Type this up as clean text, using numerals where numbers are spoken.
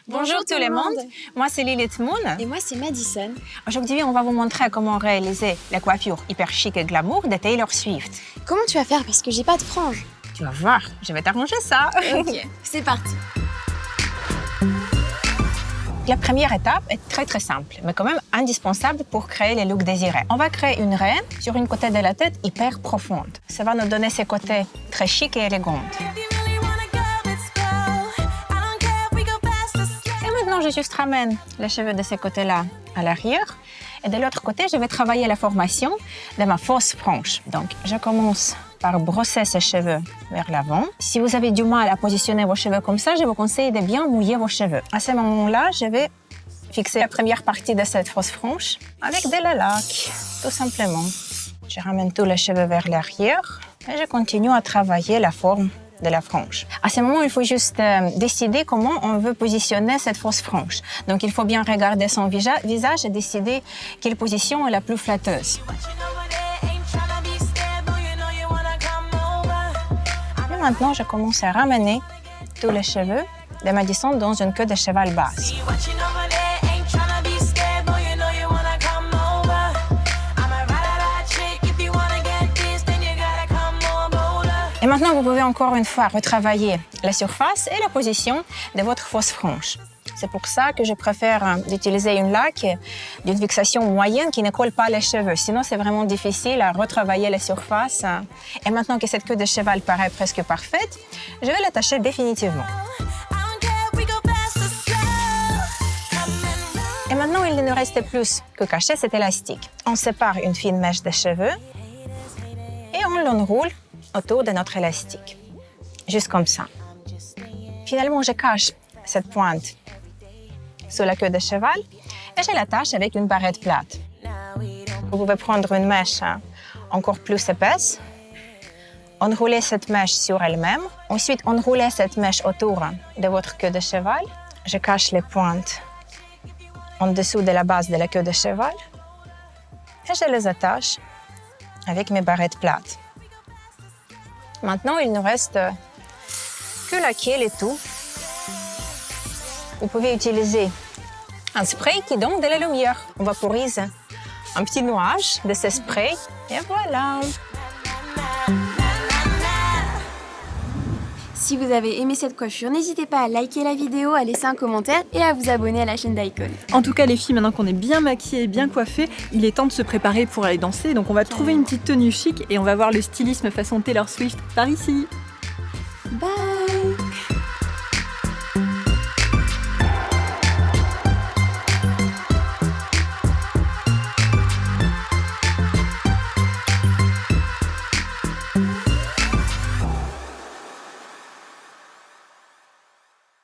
Bonjour tout le monde, moi c'est Lilith Moon. Et moi c'est Madison. Aujourd'hui on va vous montrer comment réaliser la coiffure hyper chic et glamour de Taylor Swift. Comment tu vas faire parce que j'ai pas de franges? Tu vas voir, je vais t'arranger ça. Ok, c'est parti. La première étape est très simple, mais quand même indispensable pour créer les looks désirés. On va créer une raie sur une côté de la tête hyper profonde. Ça va nous donner ces côtés très chic et élégants. Je juste ramène les cheveux de ce côté-là à l'arrière. Et de l'autre côté, je vais travailler la formation de ma fausse frange. Donc, je commence par brosser ces cheveux vers l'avant. Si vous avez du mal à positionner vos cheveux comme ça, je vous conseille de bien mouiller vos cheveux. À ce moment-là, je vais fixer la première partie de cette fausse frange avec de la laque, tout simplement. Je ramène tous les cheveux vers l'arrière et je continue à travailler la forme de la frange. À ce moment, il faut juste décider comment on veut positionner cette fausse frange. Donc, il faut bien regarder son visage et décider quelle position est la plus flatteuse. Et maintenant, je commence à ramener tous les cheveux de Madison dans une queue de cheval basse. Et maintenant, vous pouvez encore une fois retravailler la surface et la position de votre fausse frange. C'est pour ça que je préfère d'utiliser une laque d'une fixation moyenne qui ne colle pas les cheveux. Sinon, c'est vraiment difficile à retravailler la surface. Et maintenant que cette queue de cheval paraît presque parfaite, je vais l'attacher définitivement. Et maintenant, il ne nous reste plus que cacher cet élastique. On sépare une fine mèche de cheveux et on l'enroule autour de notre élastique, juste comme ça. Finalement, je cache cette pointe sous la queue de cheval et je l'attache avec une barrette plate. Vous pouvez prendre une mèche encore plus épaisse, enrouler cette mèche sur elle-même, ensuite enrouler cette mèche autour de votre queue de cheval. Je cache les pointes en dessous de la base de la queue de cheval et je les attache avec mes barrettes plates. Maintenant, il ne reste que la quille et tout. Vous pouvez utiliser un spray qui donne de la lumière. On vaporise un petit nuage de ce spray et voilà. Si vous avez aimé cette coiffure, n'hésitez pas à liker la vidéo, à laisser un commentaire et à vous abonner à la chaîne d'Icon. En tout cas les filles, maintenant qu'on est bien maquillées et bien coiffées, il est temps de se préparer pour aller danser. Donc on va trouver une petite tenue chic et on va voir le stylisme façon Taylor Swift par ici. Bye!